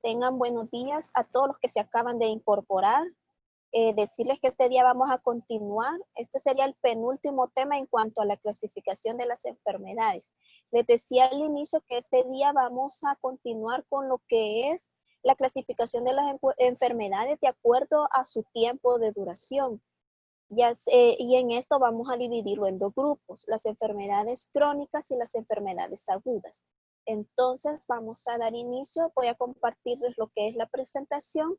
Tengan buenos días a todos los que se acaban de incorporar. Decirles que este día vamos a continuar. Este sería el penúltimo tema en cuanto a la clasificación de las enfermedades. Les decía al inicio que este día vamos a continuar con lo que es la clasificación de las enfermedades de acuerdo a su tiempo de duración. Y en esto vamos a dividirlo en dos grupos, las enfermedades crónicas y las enfermedades agudas. Entonces vamos a dar inicio, voy a compartirles lo que es la presentación.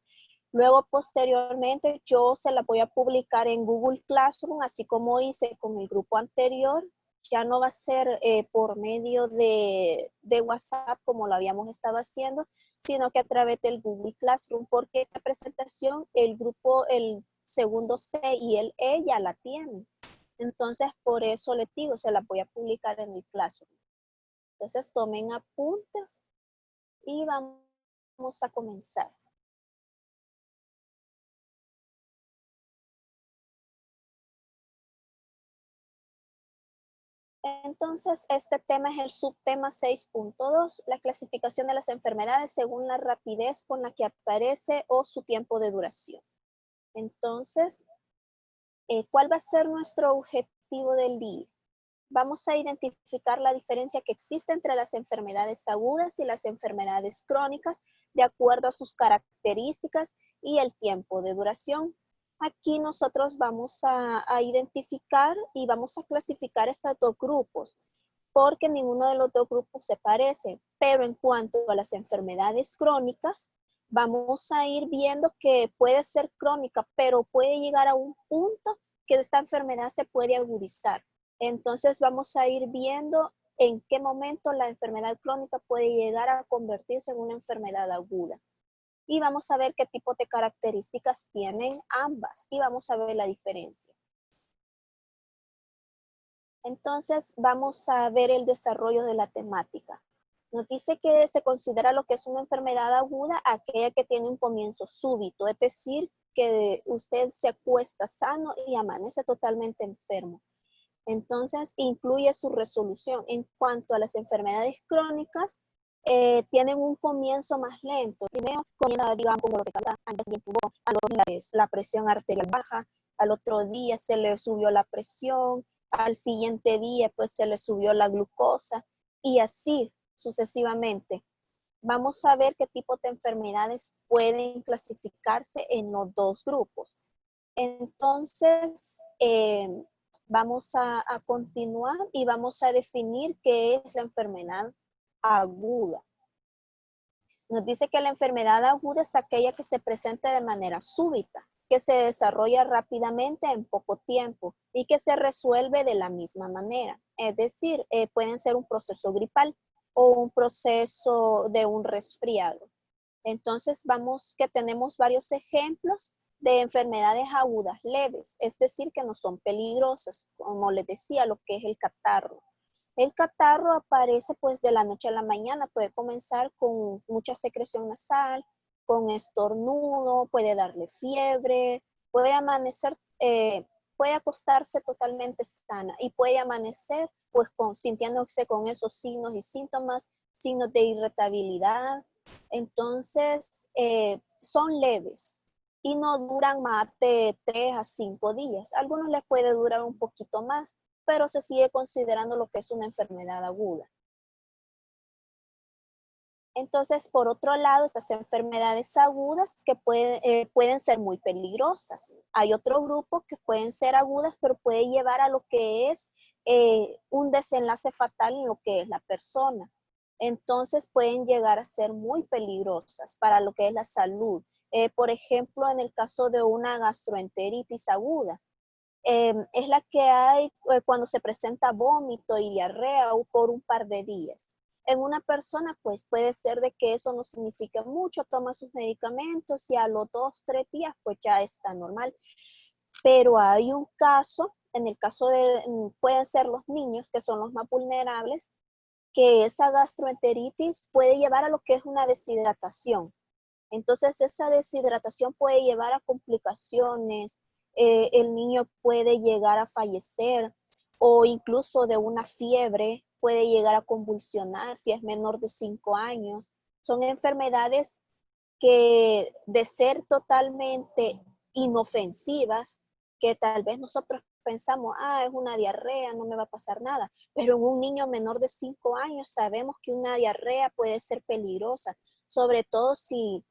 Luego, posteriormente, yo se la voy a publicar en Google Classroom, así como hice con el grupo anterior. Ya no va a ser por medio de WhatsApp como lo habíamos estado haciendo, sino que a través del Google Classroom, porque esta presentación, el grupo, el segundo C y el E ya la tienen. Entonces, por eso les digo, se la voy a publicar en el Classroom. Entonces, tomen apuntes y vamos a comenzar. Entonces, este tema es el subtema 6.2, la clasificación de las enfermedades según la rapidez con la que aparece o su tiempo de duración. Entonces, ¿cuál va a ser nuestro objetivo del día? Vamos a identificar la diferencia que existe entre las enfermedades agudas y las enfermedades crónicas de acuerdo a sus características y el tiempo de duración. Aquí nosotros vamos a identificar y vamos a clasificar estos dos grupos, porque ninguno de los dos grupos se parece, pero en cuanto a las enfermedades crónicas, vamos a ir viendo que puede ser crónica, pero puede llegar a un punto que esta enfermedad se puede agudizar. Entonces vamos a ir viendo en qué momento la enfermedad crónica puede llegar a convertirse en una enfermedad aguda. Y vamos a ver qué tipo de características tienen ambas y vamos a ver la diferencia. Entonces vamos a ver el desarrollo de la temática. Nos dice que se considera lo que es una enfermedad aguda aquella que tiene un comienzo súbito, es decir, que usted se acuesta sano y amanece totalmente enfermo. Entonces, incluye su resolución. En cuanto a las enfermedades crónicas, tienen un comienzo más lento. Primero comienza, digamos, con dolor de cabeza, al día siguiente tuvo a los días la presión arterial baja, al otro día se le subió la presión, al siguiente día pues se le subió la glucosa y así sucesivamente. Vamos a ver qué tipo de enfermedades pueden clasificarse en los dos grupos. Entonces, vamos a continuar y vamos a definir qué es la enfermedad aguda. Nos dice que la enfermedad aguda es aquella que se presenta de manera súbita, que se desarrolla rápidamente en poco tiempo y que se resuelve de la misma manera. Es decir, pueden ser un proceso gripal o un proceso de un resfriado. Entonces, vamos que tenemos varios ejemplos de enfermedades agudas leves, es decir, que no son peligrosas, como les decía, lo que es el catarro. El catarro aparece pues de la noche a la mañana, puede comenzar con mucha secreción nasal, con estornudo, puede darle fiebre, puede amanecer, puede acostarse totalmente sana y puede amanecer pues sintiéndose con esos signos y síntomas, signos de irritabilidad. Entonces, son leves y no duran más de 3 a 5 días. A algunos les puede durar un poquito más, pero se sigue considerando lo que es una enfermedad aguda. Entonces, por otro lado, estas enfermedades agudas que pueden ser muy peligrosas. Hay otro grupo que pueden ser agudas, pero puede llevar a lo que es un desenlace fatal en lo que es la persona. Entonces, pueden llegar a ser muy peligrosas para lo que es la salud. Por ejemplo, en el caso de una gastroenteritis aguda, es la que hay cuando se presenta vómito y diarrea o por un par de días. En una persona, pues puede ser de que eso no signifique mucho, toma sus medicamentos y a los 2, 3 días, pues ya está normal. Pero hay un caso, en el caso de, pueden ser los niños, que son los más vulnerables, que esa gastroenteritis puede llevar a lo que es una deshidratación. Entonces, esa deshidratación puede llevar a complicaciones, el niño puede llegar a fallecer o incluso de una fiebre, puede llegar a convulsionar si es menor de 5 años. Son enfermedades que de ser totalmente inofensivas, que tal vez nosotros pensamos, es una diarrea, no me va a pasar nada, pero en un niño menor de 5 años sabemos que una diarrea puede ser peligrosa, sobre todo si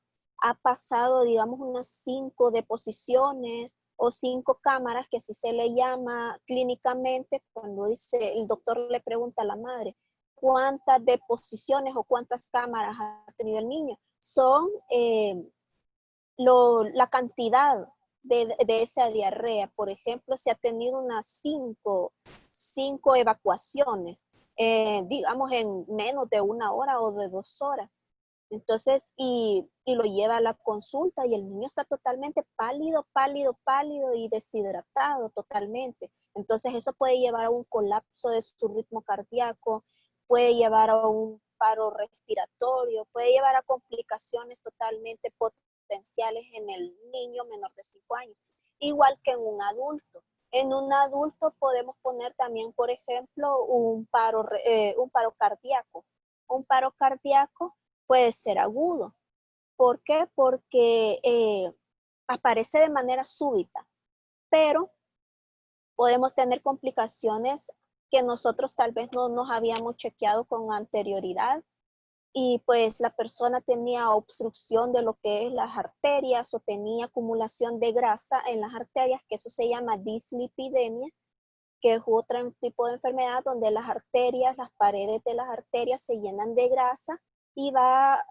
ha pasado, digamos, unas 5 deposiciones o 5 cámaras, que así se le llama clínicamente, cuando dice, el doctor le pregunta a la madre, ¿cuántas deposiciones o cuántas cámaras ha tenido el niño? Son la cantidad de esa diarrea. Por ejemplo, si ha tenido unas 5 evacuaciones, digamos en menos de 1 hora o de 2 horas. Entonces, y lo lleva a la consulta y el niño está totalmente pálido, pálido, pálido y deshidratado totalmente. Entonces, eso puede llevar a un colapso de su ritmo cardíaco, puede llevar a un paro respiratorio, puede llevar a complicaciones totalmente potenciales en el niño menor de 5 años, igual que en un adulto. En un adulto podemos poner también, por ejemplo, un paro cardíaco. Un paro cardíaco puede ser agudo. ¿Por qué? Porque aparece de manera súbita, pero podemos tener complicaciones que nosotros tal vez no nos habíamos chequeado con anterioridad, y pues la persona tenía obstrucción de lo que es las arterias o tenía acumulación de grasa en las arterias, que eso se llama dislipidemia, que es otro tipo de enfermedad donde las arterias, las paredes de las arterias se llenan de grasa y va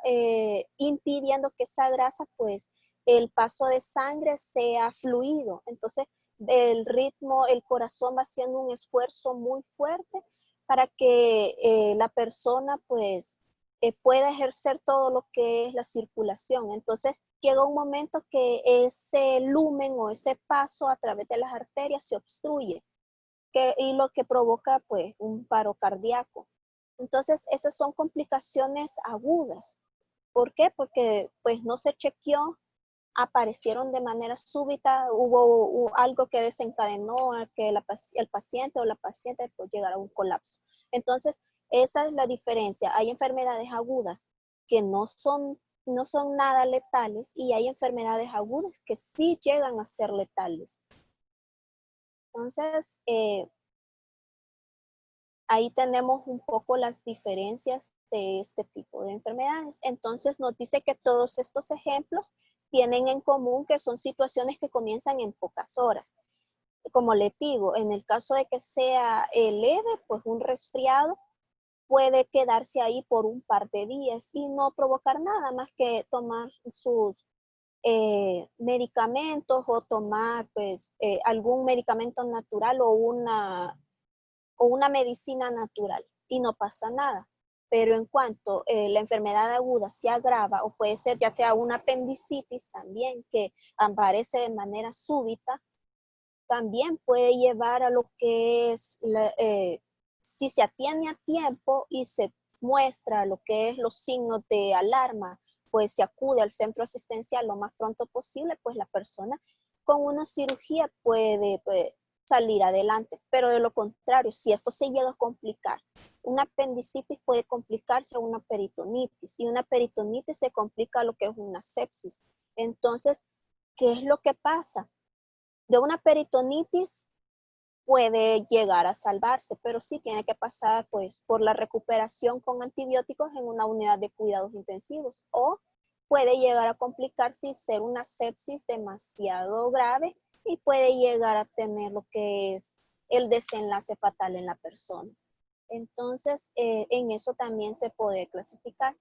impidiendo que esa grasa, pues, el paso de sangre sea fluido. Entonces, el ritmo, el corazón va haciendo un esfuerzo muy fuerte para que la persona, pues, pueda ejercer todo lo que es la circulación. Entonces, llega un momento que ese lumen o ese paso a través de las arterias se obstruye, y lo que provoca pues un paro cardíaco. Entonces, esas son complicaciones agudas. ¿Por qué? Porque pues no se chequeó, aparecieron de manera súbita, hubo algo que desencadenó a que el paciente o la paciente pues llegara a un colapso. Entonces, esa es la diferencia. Hay enfermedades agudas que no son nada letales, y hay enfermedades agudas que sí llegan a ser letales. Entonces, ahí tenemos un poco las diferencias de este tipo de enfermedades. Entonces nos dice que todos estos ejemplos tienen en común que son situaciones que comienzan en pocas horas. Como les digo, en el caso de que sea leve, pues un resfriado puede quedarse ahí por un par de días y no provocar nada más que tomar sus medicamentos o tomar pues algún medicamento natural o una medicina natural y no pasa nada. Pero en cuanto la enfermedad aguda se agrava, o puede ser ya sea una apendicitis también que aparece de manera súbita, también puede llevar a lo que es, si se atiende a tiempo y se muestra lo que es los signos de alarma, pues se acude al centro asistencial lo más pronto posible, pues la persona con una cirugía puede salir adelante. Pero de lo contrario, si esto se llega a complicar, una apendicitis puede complicarse a una peritonitis, y una peritonitis se complica a lo que es una sepsis. Entonces, ¿qué es lo que pasa? De una peritonitis puede llegar a salvarse, pero sí tiene que pasar pues por la recuperación con antibióticos en una unidad de cuidados intensivos, o puede llegar a complicarse y ser una sepsis demasiado grave y puede llegar a tener lo que es el desenlace fatal en la persona. Entonces, en eso también se puede clasificar.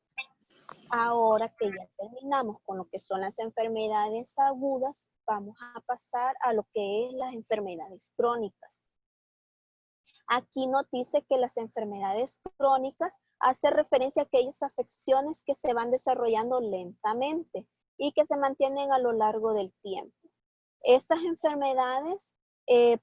Ahora que ya terminamos con lo que son las enfermedades agudas, vamos a pasar a lo que es las enfermedades crónicas. Aquí nos dice que las enfermedades crónicas hace referencia a aquellas afecciones que se van desarrollando lentamente y que se mantienen a lo largo del tiempo. Estas enfermedades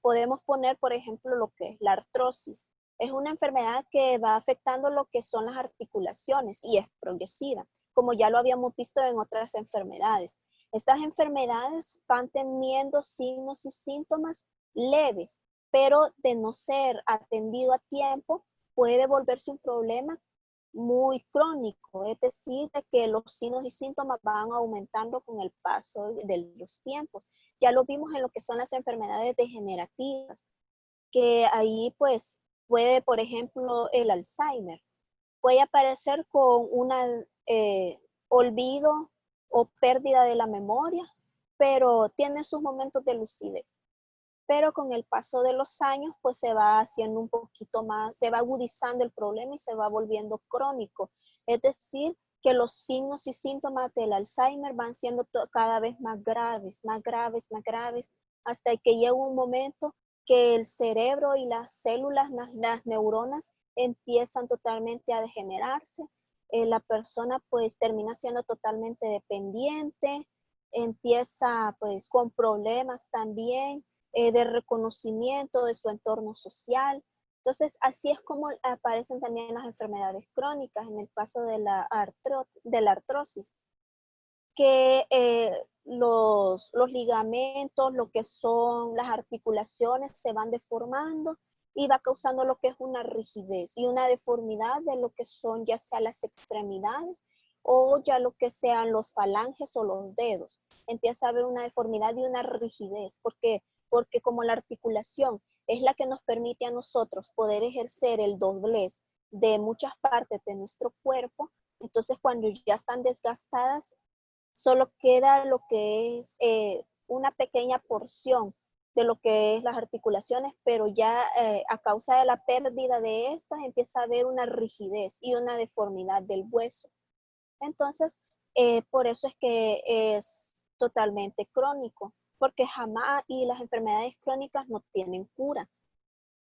podemos poner, por ejemplo, lo que es la artrosis. Es una enfermedad que va afectando lo que son las articulaciones y es progresiva, como ya lo habíamos visto en otras enfermedades. Estas enfermedades van teniendo signos y síntomas leves, pero de no ser atendido a tiempo, puede volverse un problema muy crónico, es decir, de que los signos y síntomas van aumentando con el paso de los tiempos. Ya lo vimos en lo que son las enfermedades degenerativas, que ahí pues puede, por ejemplo, el Alzheimer, puede aparecer con un olvido o pérdida de la memoria, pero tiene sus momentos de lucidez. Pero con el paso de los años, pues se va haciendo un poquito más, se va agudizando el problema y se va volviendo crónico. Es decir, que los signos y síntomas del Alzheimer van siendo cada vez más graves, más graves, más graves, hasta que llega un momento que el cerebro y las células, las neuronas, empiezan totalmente a degenerarse. La persona pues termina siendo totalmente dependiente, empieza pues con problemas también de reconocimiento de su entorno social. Entonces, así es como aparecen también las enfermedades crónicas en el caso de la artrosis, que los ligamentos, lo que son las articulaciones se van deformando y va causando lo que es una rigidez y una deformidad de lo que son ya sea las extremidades o ya lo que sean los falanges o los dedos. Empieza a haber una deformidad y una rigidez, porque como la articulación es la que nos permite a nosotros poder ejercer el doblez de muchas partes de nuestro cuerpo, entonces cuando ya están desgastadas, solo queda lo que es una pequeña porción de lo que es las articulaciones, pero ya a causa de la pérdida de estas empieza a haber una rigidez y una deformidad del hueso. Entonces, por eso es que es totalmente crónico, porque jamás, y las enfermedades crónicas no tienen cura,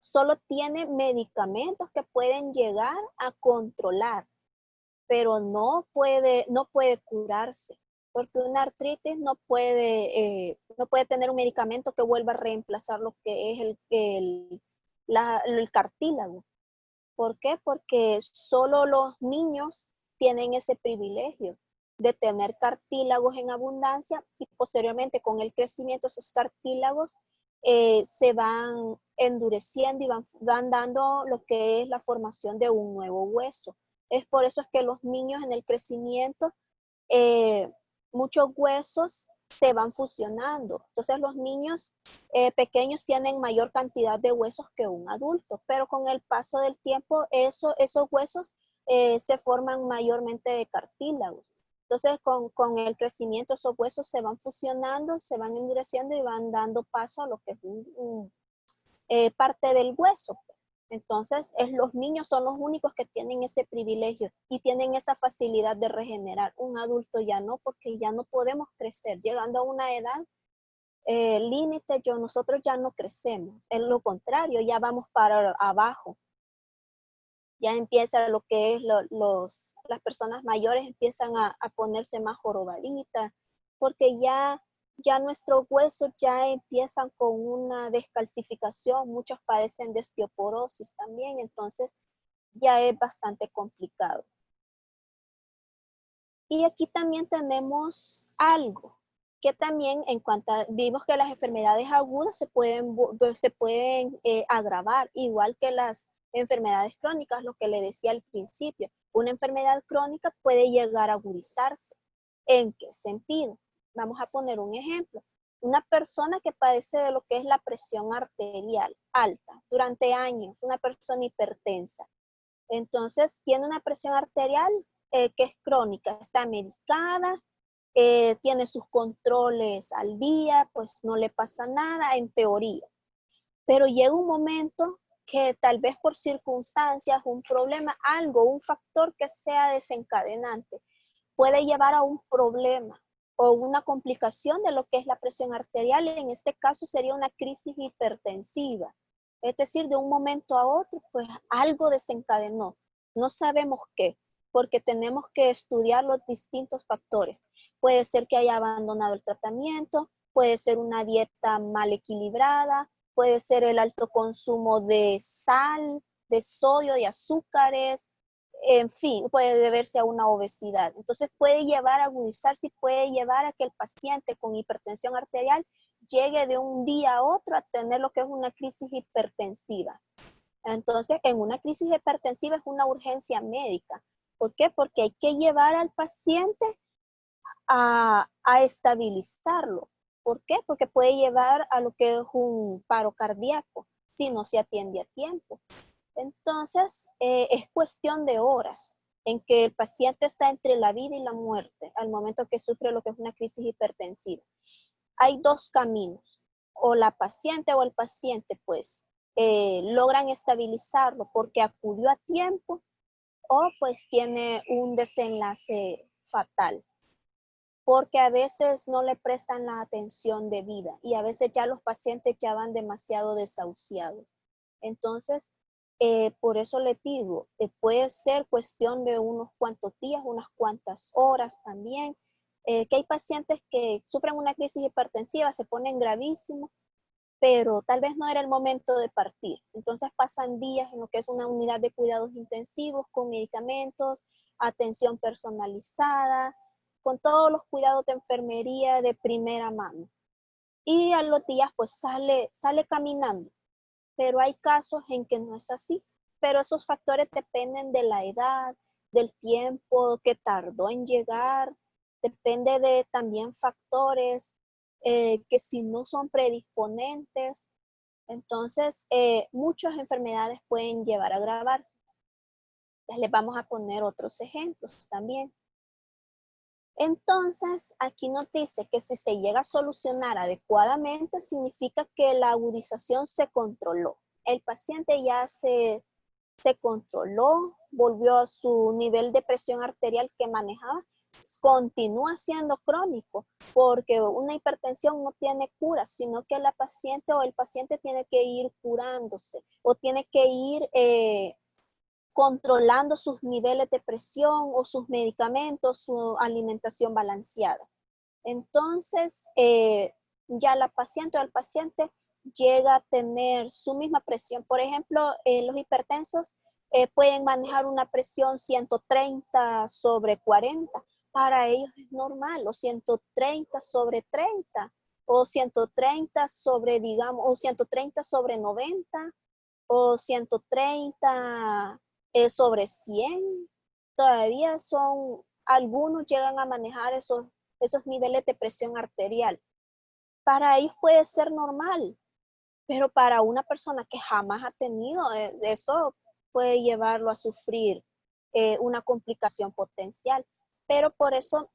solo tiene medicamentos que pueden llegar a controlar, pero no puede curarse, porque una artritis no puede tener un medicamento que vuelva a reemplazar lo que es el cartílago. ¿Por qué? Porque solo los niños tienen ese privilegio de tener cartílagos en abundancia y posteriormente con el crecimiento esos cartílagos se van endureciendo y van dando lo que es la formación de un nuevo hueso. Es por eso es que los niños en el crecimiento, muchos huesos se van fusionando. Entonces los niños pequeños tienen mayor cantidad de huesos que un adulto, pero con el paso del tiempo esos huesos se forman mayormente de cartílagos. Entonces con el crecimiento esos huesos se van fusionando, se van endureciendo y van dando paso a lo que es parte del hueso. Entonces, los niños son los únicos que tienen ese privilegio y tienen esa facilidad de regenerar. Un adulto ya no, porque ya no podemos crecer. Llegando a una edad límite, nosotros ya no crecemos. En lo contrario, ya vamos para abajo. Ya empieza lo que es las personas mayores empiezan a ponerse más jorobaditas, porque ya nuestros huesos ya empiezan con una descalcificación, muchos padecen de osteoporosis también, entonces ya es bastante complicado. Y aquí también tenemos algo que también vimos que las enfermedades agudas se pueden agravar, igual que las enfermedades crónicas, lo que le decía al principio. Una enfermedad crónica puede llegar a agudizarse. ¿En qué sentido? Vamos a poner un ejemplo. Una persona que padece de lo que es la presión arterial alta durante años, una persona hipertensa. Entonces, tiene una presión arterial que es crónica, está medicada, tiene sus controles al día, pues no le pasa nada en teoría. Pero llega un momento que tal vez por circunstancias, un problema, algo, un factor que sea desencadenante, puede llevar a un problema o una complicación de lo que es la presión arterial. En este caso sería una crisis hipertensiva. Es decir, de un momento a otro, pues algo desencadenó. No sabemos qué, porque tenemos que estudiar los distintos factores. Puede ser que haya abandonado el tratamiento, puede ser una dieta mal equilibrada, puede ser el alto consumo de sal, de sodio, de azúcares, en fin, puede deberse a una obesidad. Entonces puede llevar a agudizarse y puede llevar a que el paciente con hipertensión arterial llegue de un día a otro a tener lo que es una crisis hipertensiva. Entonces, en una crisis hipertensiva es una urgencia médica, ¿Por qué? Porque hay que llevar al paciente a estabilizarlo. ¿Por qué? Porque puede llevar a lo que es un paro cardíaco si no se atiende a tiempo. Entonces, es cuestión de horas en que el paciente está entre la vida y la muerte al momento que sufre lo que es una crisis hipertensiva. Hay dos caminos, o la paciente o el paciente pues logran estabilizarlo porque acudió a tiempo o pues tiene un desenlace fatal, porque a veces no le prestan la atención debida y a veces ya los pacientes ya van demasiado desahuciados. Entonces, por eso le digo, puede ser cuestión de unos cuantos días, unas cuantas horas también, que hay pacientes que sufren una crisis hipertensiva, se ponen gravísimos, pero tal vez no era el momento de partir. Entonces pasan días en lo que es una unidad de cuidados intensivos con medicamentos, atención personalizada, con todos los cuidados de enfermería de primera mano. Y a los días pues sale caminando, pero hay casos en que no es así. Pero esos factores dependen de la edad, del tiempo que tardó en llegar, depende de también factores que si no son predisponentes, entonces muchas enfermedades pueden llevar a agravarse. Les vamos a poner otros ejemplos también. Entonces, aquí nos dice que si se llega a solucionar adecuadamente, significa que la agudización se controló. El paciente ya se controló, volvió a su nivel de presión arterial que manejaba, continúa siendo crónico, porque una hipertensión no tiene cura, sino que la paciente o el paciente tiene que ir curándose o tiene que ir controlando sus niveles de presión o sus medicamentos, su alimentación balanceada. Entonces, ya la paciente o el paciente llega a tener su misma presión. Por ejemplo, los hipertensos pueden manejar una presión 130 sobre 40. Para ellos es normal, o 130 sobre 30, o 130 sobre, digamos, o 130 sobre 90, o 130 sobre 100. Todavía algunos llegan a manejar esos niveles de presión arterial. Para ellos puede ser normal, pero para una persona que jamás ha tenido eso puede llevarlo a sufrir una complicación potencial. Pero por eso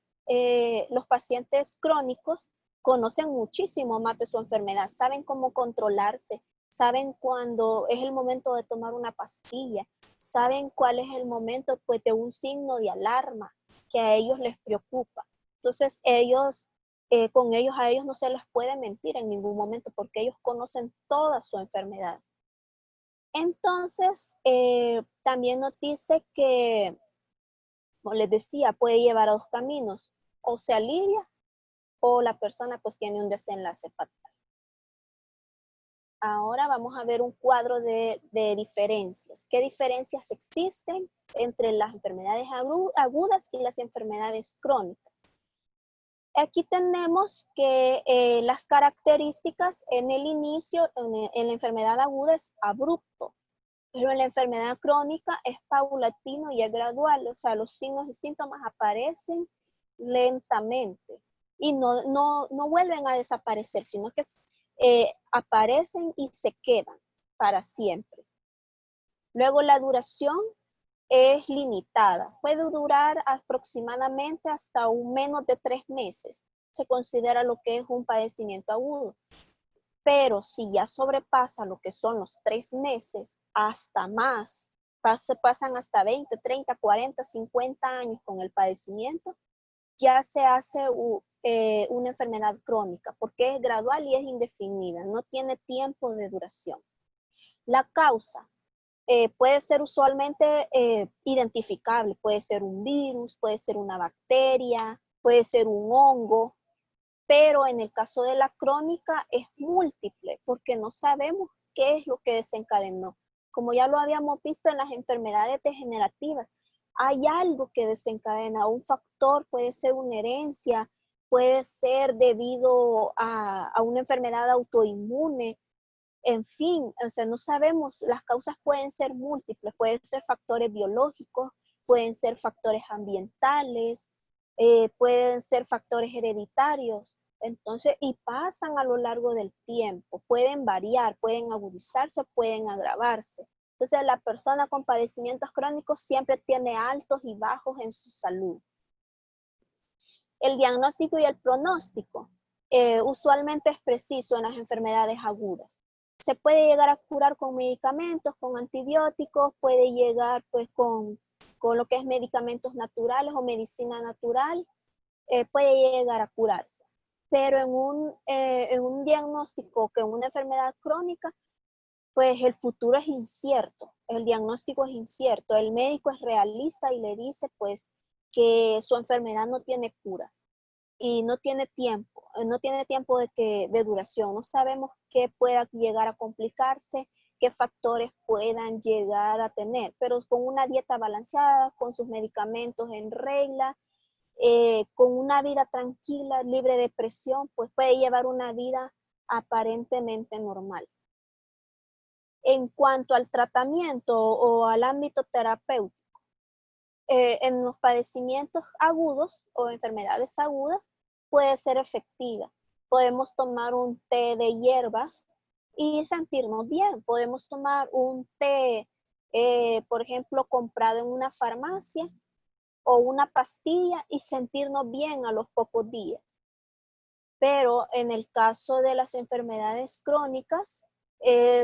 los pacientes crónicos conocen muchísimo más de su enfermedad, saben cómo controlarse, saben cuándo es el momento de tomar una pastilla, saben cuál es el momento pues, de un signo de alarma que a ellos les preocupa. Entonces a ellos no se les puede mentir en ningún momento porque ellos conocen toda su enfermedad. Entonces, también nos dice que, como les decía, puede llevar a dos caminos, o se alivia o la persona pues tiene un desenlace fatal. Ahora vamos a ver un cuadro de diferencias. ¿Qué diferencias existen entre las enfermedades agudas y las enfermedades crónicas? Aquí tenemos que las características en el inicio, en la enfermedad aguda es abrupto, pero en la enfermedad crónica es paulatino y es gradual, o sea, los signos y síntomas aparecen lentamente y no vuelven a desaparecer, sino que aparecen y se quedan para siempre. Luego la duración es limitada. Puede durar aproximadamente hasta menos de 3 meses. Se considera lo que es un padecimiento agudo. Pero si ya sobrepasa lo que son los 3 meses, hasta más, pasan hasta 20, 30, 40, 50 años con el padecimiento, ya se hace una enfermedad crónica, porque es gradual y es indefinida, no tiene tiempo de duración. La causa puede ser usualmente identificable, puede ser un virus, puede ser una bacteria, puede ser un hongo, pero en el caso de la crónica es múltiple porque no sabemos qué es lo que desencadenó. Como ya lo habíamos visto en las enfermedades degenerativas, hay algo que desencadena, un factor, puede ser una herencia, puede ser debido a una enfermedad autoinmune, en fin, o sea, no sabemos, las causas pueden ser múltiples, pueden ser factores biológicos, pueden ser factores ambientales, pueden ser factores hereditarios. Entonces, y pasan a lo largo del tiempo, pueden variar, pueden agudizarse, pueden agravarse. Entonces, la persona con padecimientos crónicos siempre tiene altos y bajos en su salud. El diagnóstico y el pronóstico usualmente es preciso en las enfermedades agudas. Se puede llegar a curar con medicamentos, con antibióticos, puede llegar pues con lo que es medicamentos naturales o medicina natural, puede llegar a curarse. Pero en un diagnóstico que en una enfermedad crónica, pues el futuro es incierto, el diagnóstico es incierto, el médico es realista y le dice pues que su enfermedad no tiene cura y no tiene tiempo de duración, no sabemos qué pueda llegar a complicarse, qué factores puedan llegar a tener, pero con una dieta balanceada, con sus medicamentos en regla, con una vida tranquila, libre de presión, pues puede llevar una vida aparentemente normal. En cuanto al tratamiento o al ámbito terapéutico, en los padecimientos agudos o enfermedades agudas puede ser efectiva. Podemos tomar un té de hierbas y sentirnos bien. Podemos tomar un té, por ejemplo, comprado en una farmacia o una pastilla y sentirnos bien a los pocos días. Pero en el caso de las enfermedades crónicas,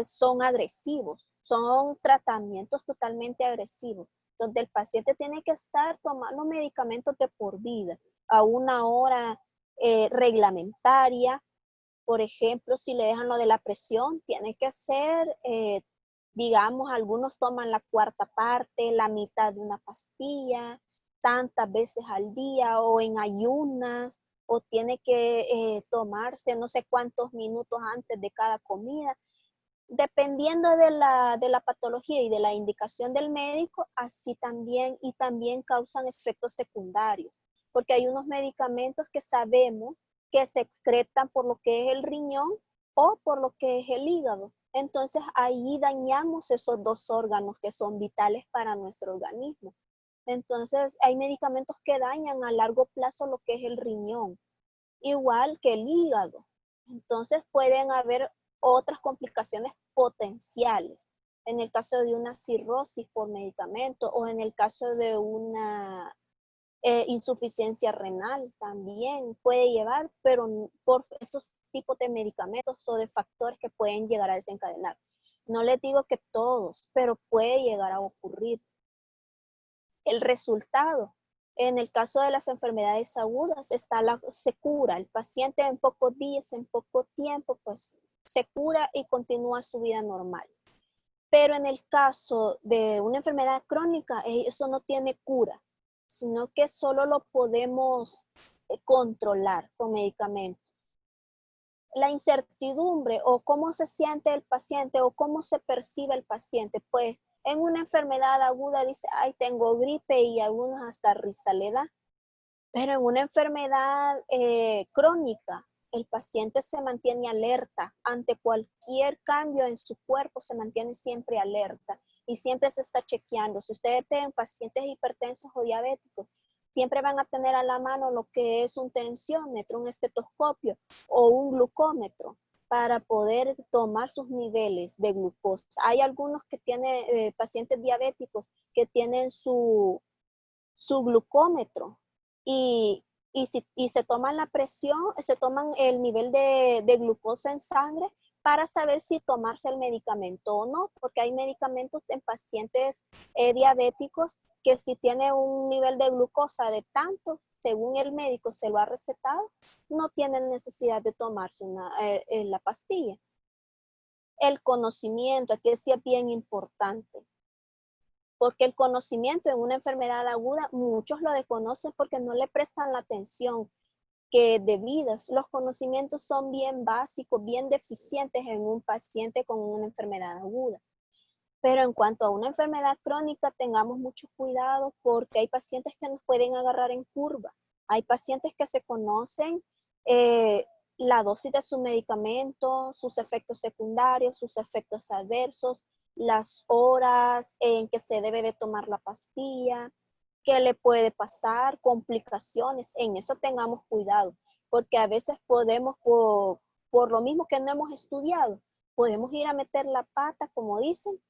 son agresivos, son tratamientos totalmente agresivos, donde el paciente tiene que estar tomando medicamentos de por vida, a una hora reglamentaria. Por ejemplo, si le dejan lo de la presión, tiene que ser, digamos, algunos toman la cuarta parte, la mitad de una pastilla, tantas veces al día o en ayunas, o tiene que tomarse no sé cuántos minutos antes de cada comida. Dependiendo de la patología y de la indicación del médico, así también, y también causan efectos secundarios, porque hay unos medicamentos que sabemos que se excretan por lo que es el riñón o por lo que es el hígado. Entonces ahí dañamos esos dos órganos que son vitales para nuestro organismo. Entonces hay medicamentos que dañan a largo plazo lo que es el riñón, igual que el hígado. Entonces pueden haber otras complicaciones potenciales. En el caso de una cirrosis por medicamento o en el caso de una insuficiencia renal también puede llevar, pero por esos tipos de medicamentos o de factores que pueden llegar a desencadenar. No les digo que todos, pero puede llegar a ocurrir. El resultado, en el caso de las enfermedades agudas, se cura. El paciente en pocos días, en poco tiempo, pues se cura y continúa su vida normal. Pero en el caso de una enfermedad crónica, eso no tiene cura, sino que solo lo podemos controlar con medicamentos. La incertidumbre o cómo se siente el paciente o cómo se percibe el paciente, pues en una enfermedad aguda dice, ay, tengo gripe y algunos hasta risa le da. Pero en una enfermedad crónica, el paciente se mantiene alerta ante cualquier cambio en su cuerpo, se mantiene siempre alerta y siempre se está chequeando. Si ustedes ven pacientes hipertensos o diabéticos, siempre van a tener a la mano lo que es un tensiómetro, un estetoscopio o un glucómetro para poder tomar sus niveles de glucosa. Hay algunos que tienen, pacientes diabéticos que tienen su glucómetro y se toman la presión, se toman el nivel de glucosa en sangre para saber si tomarse el medicamento o no, porque hay medicamentos en pacientes diabéticos que si tiene un nivel de glucosa de tanto, según el médico se lo ha recetado, no tienen necesidad de tomarse la pastilla. El conocimiento, aquí sí es bien importante, porque el conocimiento en una enfermedad aguda, muchos lo desconocen porque no le prestan la atención que debidas. Los conocimientos son bien básicos, bien deficientes en un paciente con una enfermedad aguda. Pero en cuanto a una enfermedad crónica, tengamos mucho cuidado porque hay pacientes que nos pueden agarrar en curva. Hay pacientes que se conocen la dosis de su medicamento, sus efectos secundarios, sus efectos adversos, las horas en que se debe de tomar la pastilla, qué le puede pasar, complicaciones. En eso tengamos cuidado, porque a veces podemos, por lo mismo que no hemos estudiado, podemos ir a meter la pata, como dicen,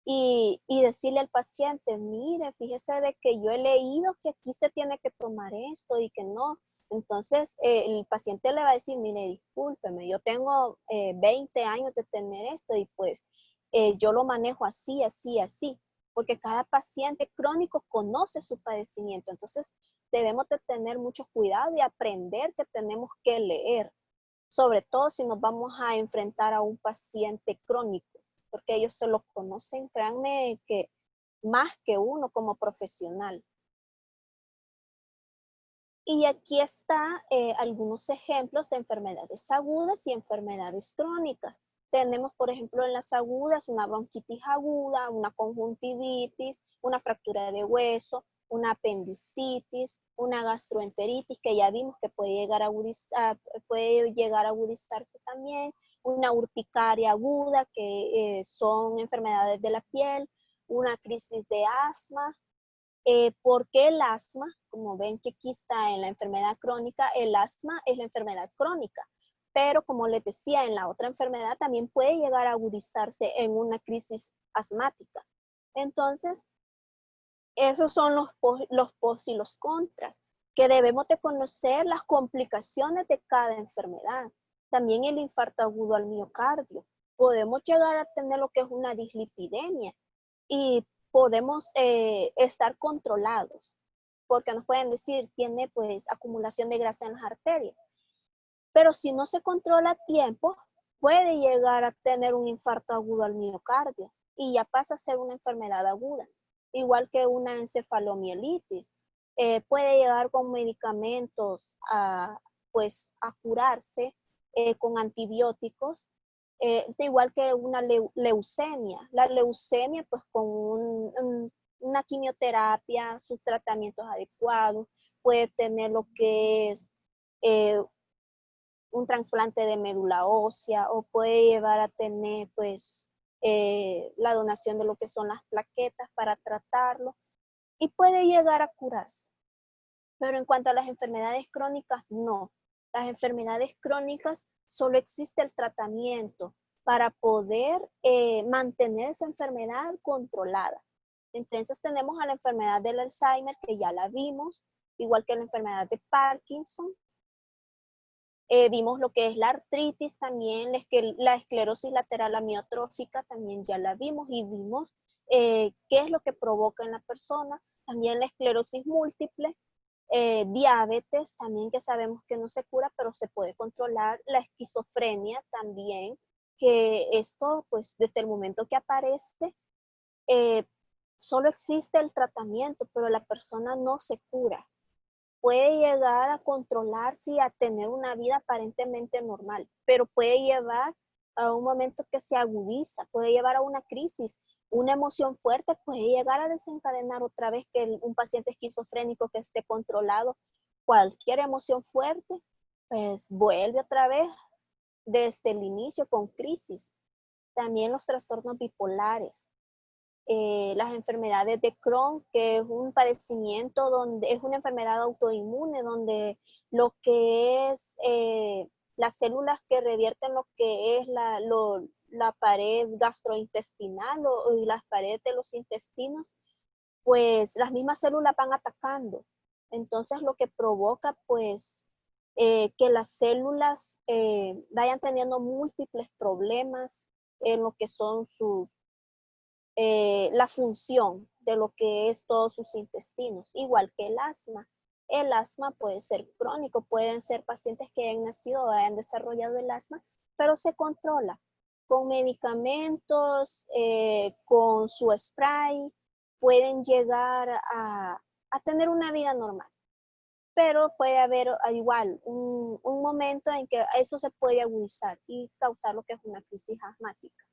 y decirle al paciente, mire, fíjese de que yo he leído que aquí se tiene que tomar esto y que no. Entonces, el paciente le va a decir, mire, discúlpeme, yo tengo 20 años de tener esto y pues yo lo manejo así, así, así, porque cada paciente crónico conoce su padecimiento. Entonces, debemos de tener mucho cuidado y aprender que tenemos que leer, sobre todo si nos vamos a enfrentar a un paciente crónico, porque ellos se lo conocen, créanme que más que uno como profesional. Y aquí está algunos ejemplos de enfermedades agudas y enfermedades crónicas. Tenemos, por ejemplo, en las agudas una bronquitis aguda, una conjuntivitis, una fractura de hueso, una apendicitis, una gastroenteritis que ya vimos que puede llegar a agudizarse también, una urticaria aguda que son enfermedades de la piel, una crisis de asma. ¿Por qué el asma? Como ven que aquí está en la enfermedad crónica, el asma es la enfermedad crónica, pero como les decía, en la otra enfermedad también puede llegar a agudizarse en una crisis asmática. Entonces, esos son los pros y los contras, que debemos de conocer las complicaciones de cada enfermedad. También el infarto agudo al miocardio. Podemos llegar a tener lo que es una dislipidemia y podemos estar controlados, porque nos pueden decir, tiene pues acumulación de grasa en las arterias. Pero si no se controla a tiempo, puede llegar a tener un infarto agudo al miocardio y ya pasa a ser una enfermedad aguda, igual que una encefalomielitis. Puede llegar con medicamentos pues, a curarse con antibióticos, igual que una leucemia. La leucemia, pues con una quimioterapia, sus tratamientos adecuados, puede tener lo que es eh, un trasplante de médula ósea o puede llevar a tener pues la donación de lo que son las plaquetas para tratarlo y puede llegar a curarse. Pero en cuanto a las enfermedades crónicas, no. Las enfermedades crónicas solo existe el tratamiento para poder mantener esa enfermedad controlada. Entonces tenemos a la enfermedad del Alzheimer, que ya la vimos, igual que la enfermedad de Parkinson. Vimos lo que es la artritis también, la esclerosis lateral amiotrófica también ya la vimos y vimos qué es lo que provoca en la persona. También la esclerosis múltiple, diabetes también que sabemos que no se cura, pero se puede controlar. La esquizofrenia también, que esto pues desde el momento que aparece, solo existe el tratamiento, pero la persona no se cura. Puede llegar a controlarse y a tener una vida aparentemente normal, pero puede llevar a un momento que se agudiza, puede llevar a una crisis, una emoción fuerte puede llegar a desencadenar otra vez que un paciente esquizofrénico que esté controlado, cualquier emoción fuerte, pues vuelve otra vez desde el inicio con crisis. También los trastornos bipolares. Las enfermedades de Crohn, que es un padecimiento donde es una enfermedad autoinmune, donde lo que es las células que revierten lo que es la pared gastrointestinal y las paredes de los intestinos, pues las mismas células van atacando. Entonces lo que provoca pues que las células vayan teniendo múltiples problemas en lo que son la función de lo que es todos sus intestinos, igual que el asma. El asma puede ser crónico, pueden ser pacientes que hayan nacido o hayan desarrollado el asma, pero se controla con medicamentos, con su spray, pueden llegar a tener una vida normal. Pero puede haber igual un momento en que eso se puede agudizar y causar lo que es una crisis asmática.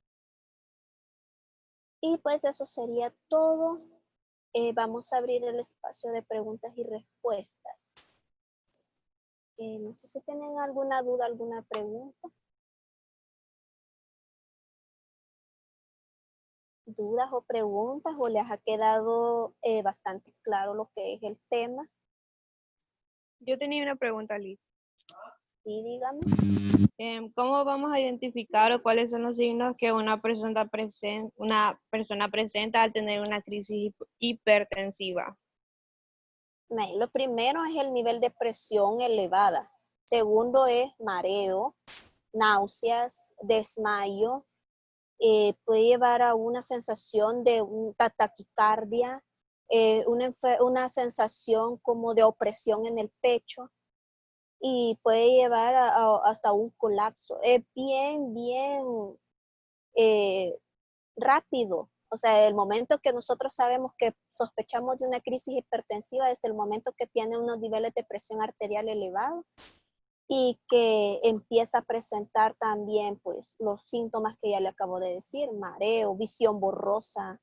Y pues eso sería todo. Vamos a abrir el espacio de preguntas y respuestas. No sé si tienen alguna duda, alguna pregunta. ¿Dudas o preguntas o les ha quedado bastante claro lo que es el tema? Yo tenía una pregunta, Liz. Sí, dígame. ¿Cómo vamos a identificar o cuáles son los signos que una persona presenta al tener una crisis hipertensiva? Lo primero es el nivel de presión elevada. Segundo es mareo, náuseas, desmayo. Puede llevar a una sensación de taquicardia, una sensación como de opresión en el pecho y puede llevar hasta un colapso. Es bien eh, rápido. O sea, el momento que nosotros sabemos que sospechamos de una crisis hipertensiva es el momento que tiene unos niveles de presión arterial elevados y que empieza a presentar también pues los síntomas que ya le acabo de decir, mareo, visión borrosa,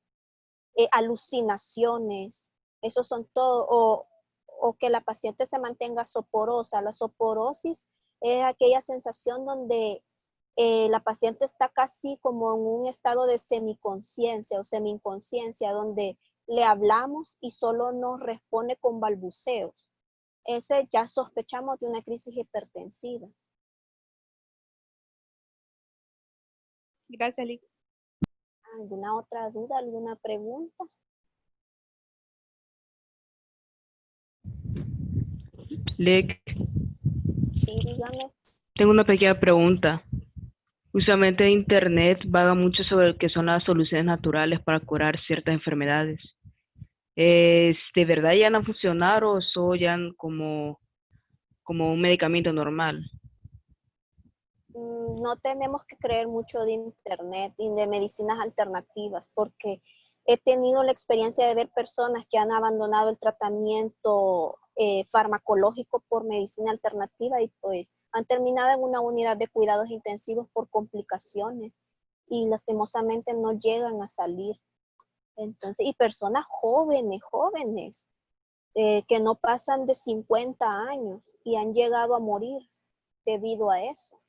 alucinaciones, esos son todo, o que la paciente se mantenga soporosa. La soporosis es aquella sensación donde la paciente está casi como en un estado de semiconciencia o semi-inconsciencia, donde le hablamos y solo nos responde con balbuceos. Ese ya sospechamos de una crisis hipertensiva. Gracias, Liz. ¿Alguna otra duda, alguna pregunta? Lick, Sí, dígame. tengo una pequeña pregunta. Usualmente Internet vaga mucho sobre lo que son las soluciones naturales para curar ciertas enfermedades. ¿De verdad ya no funcionar o son ya como un medicamento normal? No tenemos que creer mucho de internet y de medicinas alternativas, porque he tenido la experiencia de ver personas que han abandonado el tratamiento farmacológico por medicina alternativa y pues han terminado en una unidad de cuidados intensivos por complicaciones y lastimosamente no llegan a salir. Entonces, y personas jóvenes, que no pasan de 50 años y han llegado a morir debido a eso.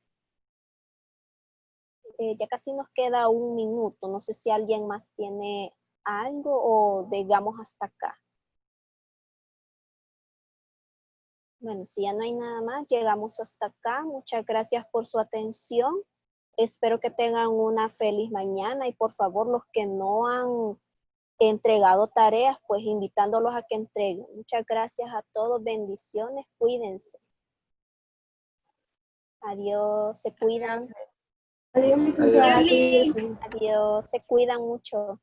Ya casi nos queda un minuto. No sé si alguien más tiene algo o digamos hasta acá. Bueno, si ya no hay nada más, llegamos hasta acá. Muchas gracias por su atención. Espero que tengan una feliz mañana y por favor los que no han entregado tareas, pues invitándolos a que entreguen. Muchas gracias a todos. Bendiciones. Cuídense. Adiós. Se cuidan. Adiós, licenciada. Cuídese. Adiós. Se cuidan mucho.